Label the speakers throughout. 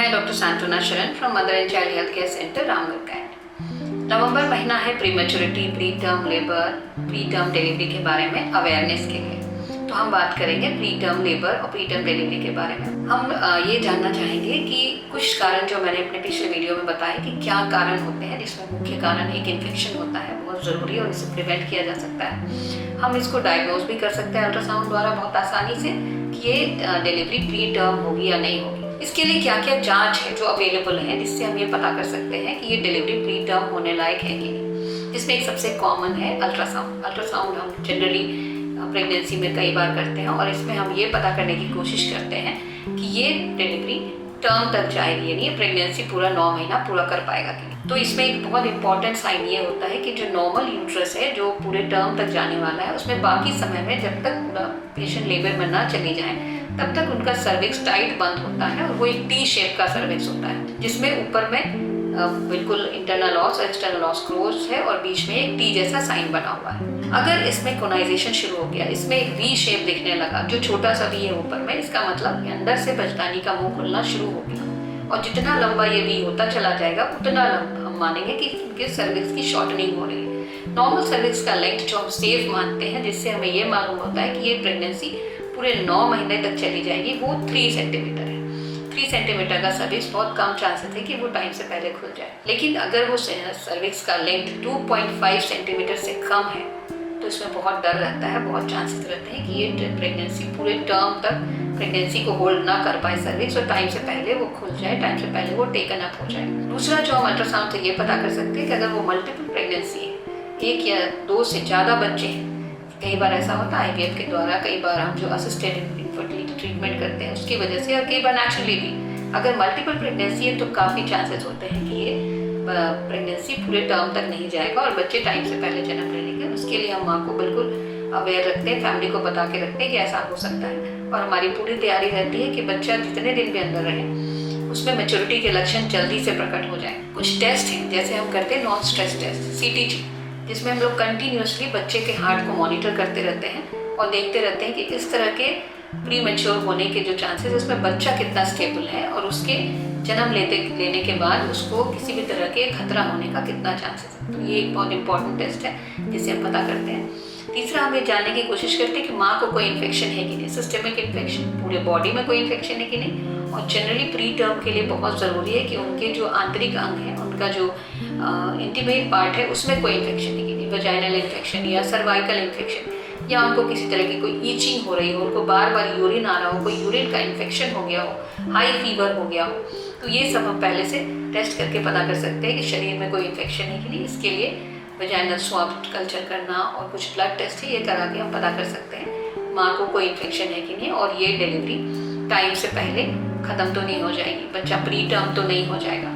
Speaker 1: मैं doctor Santvana Sharan from mother and child health care centre Ramgarh Cantt. नवंबर महीना है prematurity, pre term labour, pre term delivery के बारे में अवेयरनेस के लिए। तो हम बात करेंगे प्री टर्म लेबर और प्री टर्म डिलीवरी के बारे में। हम ये जानना चाहेंगे कि कुछ कारण जो मैंने अपने पिछले वीडियो में बताए कि क्या कारण होते हैं, जिसमें मुख्य कारण एक इन्फेक्शन होता है, बहुत ज़रूरी है और इसे प्रिवेंट किया जा सकता है। हम इसको डायग्नोज भी कर सकते हैं अल्ट्रासाउंड द्वारा बहुत आसानी से कि ये डिलीवरी प्री टर्म होगी या नहीं होगी। इसके लिए क्या क्या जांच है जो अवेलेबल है, जिससे हम ये पता कर सकते हैं कि ये डिलीवरी प्री टर्म होने लायक है कि नहीं। जिसमें एक सबसे कॉमन है अल्ट्रासाउंड। अल्ट्रासाउंड हम जनरली प्रेगनेंसी में कई बार करते हैं और इसमें हम ये पता करने की कोशिश करते हैं कि ये डिलीवरी टर्म तक जाएगी, यानी प्रेगनेंसी पूरा 9 महीना पूरा कर पाएगा कि नहीं। तो इसमें एक बहुत इंपॉर्टेंट साइन ये होता है कि जो नॉर्मल यूट्रस है, जो पूरे टर्म तक जाने वाला है, उसमें बाकी समय में जब तक पेशेंट लेबर में ना चली जाए तब तक उनका सर्विक्स टाइट बंद होता है और वो एक टी शेप का सर्विक्स होता है, जिसमें ऊपर में बिल्कुल इंटरनल ऑस और एक्सटर्नल ऑस क्लोज है और बीच में एक टी जैसा साइन बना हुआ है। अगर इसमें कोनाइजेशन शुरू हो गया, इसमें एक वी शेप दिखने लगा, जो छोटा सा वी है ऊपर में, इसका मतलब अंदर से बचदानी का मुंह खुलना शुरू हो गया और जितना लंबा ये वी होता चला जाएगा उतना हम मानेंगे कि इनके सर्विक्स की शॉर्टनिंग हो रही है। नॉर्मल सर्विक्स का लेंथ जो हम सेफ मानते हैं, जिससे हमें ये मालूम होता है कि ये प्रेगनेंसी पूरे 9 महीने तक चली जाएगी, वो 3 सेंटीमीटर है। 3 सेंटीमीटर का सर्विक्स बहुत कम चांसेस है कि वो टाइम से पहले खुल जाए। लेकिन अगर वो सर्विक्स का लेंथ 2.5 सेंटीमीटर से कम है तो इसमें बहुत डर रहता है, बहुत चांसेस रहते हैं कि ये प्रेगनेंसी पूरे टर्म तक प्रेगनेंसी को होल्ड ना कर पाए सर्विक्स और टाइम से पहले वो खुल जाए, टाइम से पहले वो टेकन अप हो जाए। दूसरा जो हम अल्ट्रासाउंड से ये पता कर सकते हैं कि अगर वो मल्टीपल प्रेगनेंसी है, 1 या 2 से ज़्यादा बच्चे हैं, कई बार ऐसा होता है IVF के द्वारा, कई बार हम जो असिस्टेड इनफर्टिलिटी ट्रीटमेंट करते हैं उसकी वजह से, और कई बार नेचुरली भी अगर मल्टीपल प्रेगनेंसी है तो काफ़ी चांसेस होते हैं कि ये प्रेगनेंसी पूरे टर्म तक नहीं जाएगा और बच्चे टाइम से पहले जन्म ले लेंगे। उसके लिए हम माँ को बिल्कुल अवेयर रखते हैं, फैमिली को बता के रखते हैं कि ऐसा हो सकता है और हमारी पूरी तैयारी रहती है कि बच्चा जितने दिन भी अंदर रहे उसमें मैच्योरिटी के लक्षण जल्दी से प्रकट हो जाए। कुछ टेस्ट हैं जैसे हम करते हैं नॉन स्ट्रेस टेस्ट CTG, जिसमें हम लोग कंटिन्यूसली बच्चे के हार्ट को मॉनिटर करते रहते हैं और देखते रहते हैं कि इस तरह के प्री मैच्योर होने के जो चांसेस, उसमें बच्चा कितना स्टेबल है और उसके जन्म लेने के बाद उसको किसी भी तरह के खतरा होने का कितना चांसेस है। तो ये एक बहुत इंपॉर्टेंट टेस्ट है जिसे हम पता करते हैं। तीसरा, हम ये जानने की कोशिश करते हैं कि माँ को कोई इन्फेक्शन है कि नहीं, सिस्टमिक इन्फेक्शन, पूरे बॉडी में कोई इन्फेक्शन है कि नहीं। और जनरली प्री टर्म के लिए बहुत ज़रूरी है कि उनके जो आंतरिक अंग हैं, उनका जो इंटीमेट पार्ट है, उसमें कोई इन्फेक्शन है कि नहीं, वजाइनल इन्फेक्शन या सर्वाइकल इन्फेक्शन, या उनको किसी तरह की कोई ईचिंग हो रही हो, उनको बार बार यूरिन आ रहा हो, कोई यूरिन का इन्फेक्शन हो गया हो, हाई फीवर हो गया हो। तो ये सब हम पहले से टेस्ट करके पता कर सकते हैं कि शरीर में कोई इन्फेक्शन है कि नहीं। इसके लिए वजाइनल स्वाब कल्चर करना और कुछ ब्लड टेस्ट है, ये करा के हम पता कर सकते हैं माँ को कोई इन्फेक्शन है कि नहीं और ये डिलीवरी टाइम से पहले ख़त्म तो नहीं हो जाएगी, बच्चा प्री टर्म तो नहीं हो जाएगा।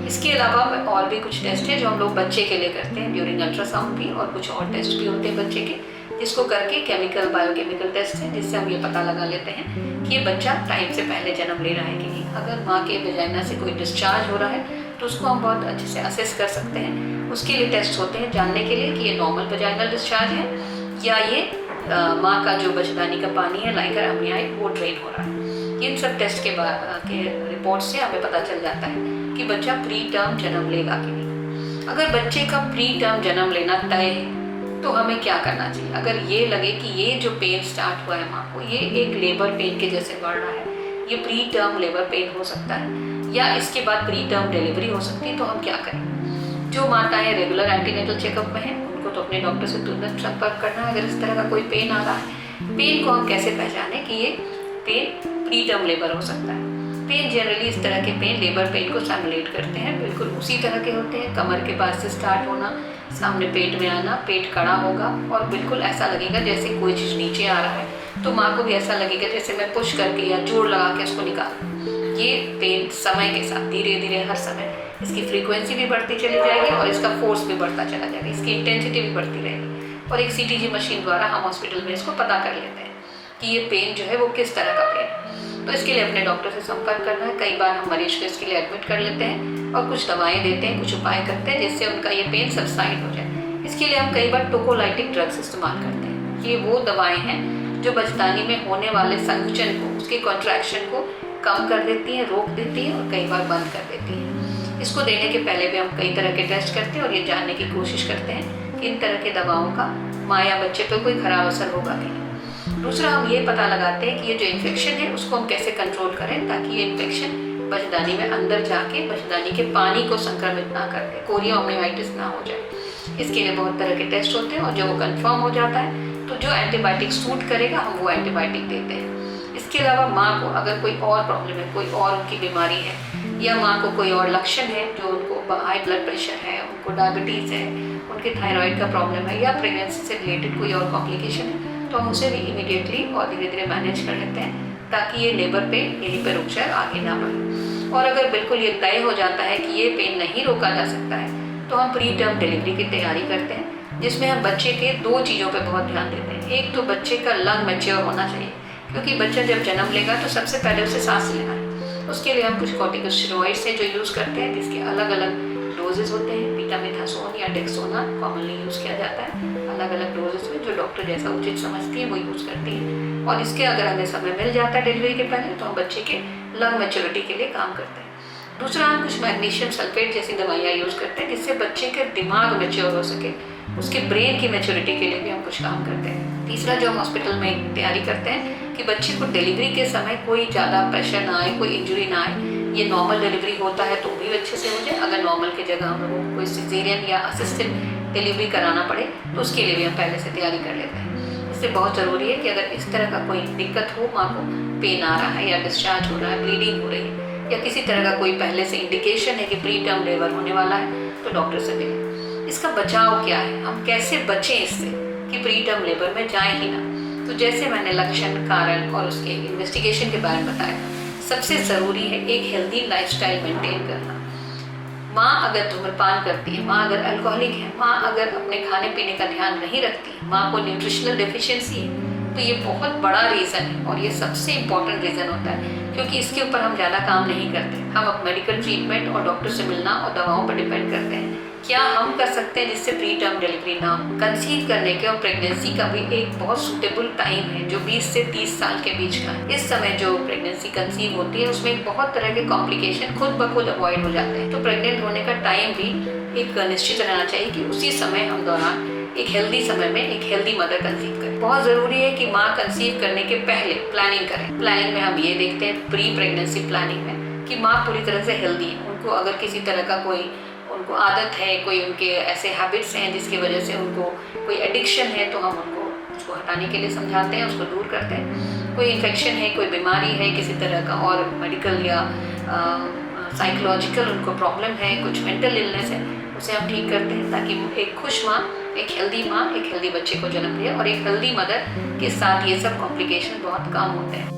Speaker 1: इसके अलावा और भी कुछ टेस्ट है जो हम लोग बच्चे के लिए करते हैं ड्यूरिंग अल्ट्रासाउंड भी, और कुछ और टेस्ट भी होते हैं बच्चे के, जिसको करके केमिकल बायोकेमिकल टेस्ट है, जिससे हम ये पता लगा लेते हैं कि ये बच्चा टाइम से पहले जन्म ले रहा है कि नहीं। अगर माँ के वजाइना से कोई डिस्चार्ज हो रहा है तो उसको हम बहुत अच्छे से असेस कर सकते हैं। उसके लिए टेस्ट होते हैं जानने के लिए कि ये नॉर्मल वजाइनल डिस्चार्ज है या ये माँ का जो बचदानी का पानी है, लाइकर अमनियाई, वो ड्रेन हो रहा है। इन सब टेस्ट के बाद के रिपोर्ट से हमें पता चल जाता है कि बच्चा प्री टर्म जन्म लेगा कि नहीं। अगर बच्चे का प्री टर्म जन्म लेना तय है तो हमें क्या करना चाहिए? अगर ये लगे कि ये जो पेन स्टार्ट हुआ है माँ को, ये एक लेबर पेन के जैसे बढ़ रहा है, ये प्री टर्म लेबर पेन हो सकता है या इसके बाद प्री टर्म डिलीवरी हो सकती है, तो हम क्या करें? जो माताएं रेगुलर एंटीनेटल चेकअप में हैं उनको तो अपने डॉक्टर से तुरंत संपर्क करना है अगर इस तरह का कोई पेन आ रहा है। पेन को हम कैसे पहचानें कि ये पेन प्री टर्म लेबर हो सकता है? पेन जनरली इस तरह के पेन लेबर पेन को सिमुलेट करते हैं, बिल्कुल उसी तरह के होते हैं। कमर के पास से स्टार्ट होना, सामने पेट में आना, पेट कड़ा होगा और बिल्कुल ऐसा लगेगा जैसे कोई चीज़ नीचे आ रहा है, तो माँ को भी ऐसा लगेगा जैसे मैं पुश करके या जोर लगा के उसको निकाल। ये पेन समय के साथ धीरे धीरे हर समय इसकी फ्रीक्वेंसी भी बढ़ती चली जाएगी और इसका फोर्स भी बढ़ता चला जाएगा, इसकी इंटेंसिटी भी बढ़ती रहेगी और एक CTG मशीन द्वारा हम हॉस्पिटल में इसको पता कर लेते हैं कि ये पेन जो है वो किस तरह का पेन है। तो इसके लिए अपने डॉक्टर से संपर्क करना है। कई बार हम मरीज को इसके लिए एडमिट कर लेते हैं और कुछ दवाएं देते हैं, कुछ उपाय करते हैं जिससे उनका ये पेन सबसाइड हो जाए। इसके लिए हम कई बार टोकोलाइटिक ड्रग्स इस्तेमाल करते हैं। ये वो दवाएं हैं जो बचदानी में होने वाले संकुचन को, उसके कॉन्ट्रैक्शन को कम कर देती हैं, रोक देती हैं और कई बार बंद कर देती हैं। इसको देने के पहले भी हम कई तरह के टेस्ट करते हैं और ये जानने की कोशिश करते हैं कि इन तरह के दवाओं का माँ या बच्चे पर कोई खराब असर होगा कि नहीं। दूसरा, हम ये पता लगाते हैं कि ये जो इन्फेक्शन है उसको हम कैसे कंट्रोल करें ताकि ये इन्फेक्शन बच्चेदानी में अंदर जाके बच्चेदानी के पानी को संक्रमित ना कर दे, कोरिया ओमनीवाइटिस ना हो जाए। इसके लिए बहुत तरह के टेस्ट होते हैं और जब वो कंफर्म हो जाता है तो जो एंटीबायोटिक सूट करेगा हम वो एंटीबायोटिक देते हैं। इसके अलावा माँ को अगर कोई और प्रॉब्लम है, कोई और उनकी बीमारी है या माँ को कोई और लक्षण है जो उनको हाई ब्लड प्रेशर है, उनको डायबिटीज़ है, उनके थायराइड का प्रॉब्लम है या प्रेगनेंसी से रिलेटेड कोई और कॉम्प्लिकेशन है, तो हम उसे भी इमीडिएटली और धीरे धीरे मैनेज कर लेते हैं ताकि ये लेबर पेन यहीं पर रुक जाए, आगे ना बढ़े। और अगर बिल्कुल ये तय हो जाता है कि ये पेन नहीं रोका जा सकता है तो हम प्री टर्म डिलीवरी की तैयारी करते हैं, जिसमें हम बच्चे के 2 चीज़ों पर बहुत ध्यान देते हैं। एक तो बच्चे का लंग मैच्योर होना चाहिए, क्योंकि बच्चा जब जन्म लेगा तो सबसे पहले उसे सांस लेना है। उसके लिए हम कुछ कॉर्टिकोस्टेरॉइड्स हैं जो यूज़ करते हैं, जिसके अलग अलग डोजेस होते हैं। बीटामिथासोन या डेक्सोना कॉमनली यूज़ किया जाता है अलग अलग डोजेस में, जो डॉक्टर जैसा उचित समझती है वो यूज़ करती है। और इसके अगर हमें समय मिल जाता है डिलीवरी के पहले तो हम बच्चे के लंग मैच्योरिटी के लिए काम करते हैं। दूसरा, हम कुछ मैग्नीशियम सल्फेट जैसी दवाइयाँ यूज़ करते हैं जिससे बच्चे के दिमाग मैच्योर हो सके, उसके ब्रेन की मैच्योरिटी के लिए भी हम कुछ काम करते हैं। तीसरा, जो हम हॉस्पिटल में तैयारी करते हैं कि बच्चे को डिलीवरी के समय कोई ज़्यादा प्रेशर ना आए, कोई इंजरी ना आए। ये नॉर्मल डिलीवरी होता है तो भी अच्छे से हो जाए, अगर नॉर्मल की जगह हम लोगों को कोई सिजेरियन या असिस्टेड डिलीवरी कराना पड़े तो उसके लिए भी हम पहले से तैयारी कर लेते हैं। इससे बहुत ज़रूरी है कि अगर इस तरह का कोई दिक्कत हो, माँ को पेन आ रहा है या डिस्चार्ज हो रहा है, ब्लीडिंग हो रही है या किसी तरह का कोई पहले से इंडिकेशन है कि प्री टर्म लेबर होने वाला है, तो डॉक्टर से मिलें। इसका बचाव क्या है, हम कैसे बचें इससे कि प्री टर्म लेबर में जाए ही ना। तो जैसे मैंने लक्षण, कारण और उसके इन्वेस्टिगेशन के बारे में बताया, सबसे ज़रूरी है एक हेल्दी लाइफस्टाइल मेंटेन करना। माँ अगर धूम्रपान करती है, माँ अगर अल्कोहलिक है, माँ अगर अपने खाने पीने का ध्यान नहीं रखती, माँ को न्यूट्रिशनल डेफिशिएंसी है, तो ये बहुत बड़ा रीज़न है और ये सबसे इम्पॉर्टेंट रीज़न होता है, क्योंकि इसके ऊपर हम ज़्यादा काम नहीं करते। हम अब मेडिकल ट्रीटमेंट और डॉक्टर से मिलना और दवाओं पर डिपेंड करते हैं। क्या हम कर सकते हैं जिससे प्री टर्म डिलीवरी ना हो? कंसीव करने के और प्रेगनेंसी का भी एक बहुत सूटेबल टाइम है जो 20 से 30 साल के बीच का है। इस समय जो प्रेगनेंसी कंसीव होती है उसमें बहुत तरह के कॉम्प्लिकेशन खुद ब खुद अवॉइड हो जाते हैं। तो प्रेग्नेंट होने का टाइम भी एक निश्चित रहना चाहिए कि उसी समय हम दौरान एक हेल्दी समय में एक हेल्दी मदर कंसीव करें। बहुत ज़रूरी है कि माँ कंसीव करने के पहले प्लानिंग करें। प्लानिंग में हम ये देखते हैं प्री प्रेगनेंसी प्लानिंग में कि माँ पूरी तरह से हेल्दी है। उनको अगर किसी तरह का कोई उनको आदत है, कोई उनके ऐसे हैबिट्स हैं जिसकी वजह से उनको कोई एडिक्शन है, तो हम उनको उसको हटाने के लिए समझाते हैं, उसको दूर करते हैं। कोई इन्फेक्शन है, कोई बीमारी है किसी तरह का और मेडिकल या साइकोलॉजिकल उनको प्रॉब्लम है, कुछ मेंटल इलनेस है, उसे हम ठीक करते हैं ताकि एक खुश माँ, एक हेल्दी बच्चे को जन्म दे और एक हेल्दी मदर के साथ ये सब कॉम्प्लिकेशन बहुत कम होते हैं।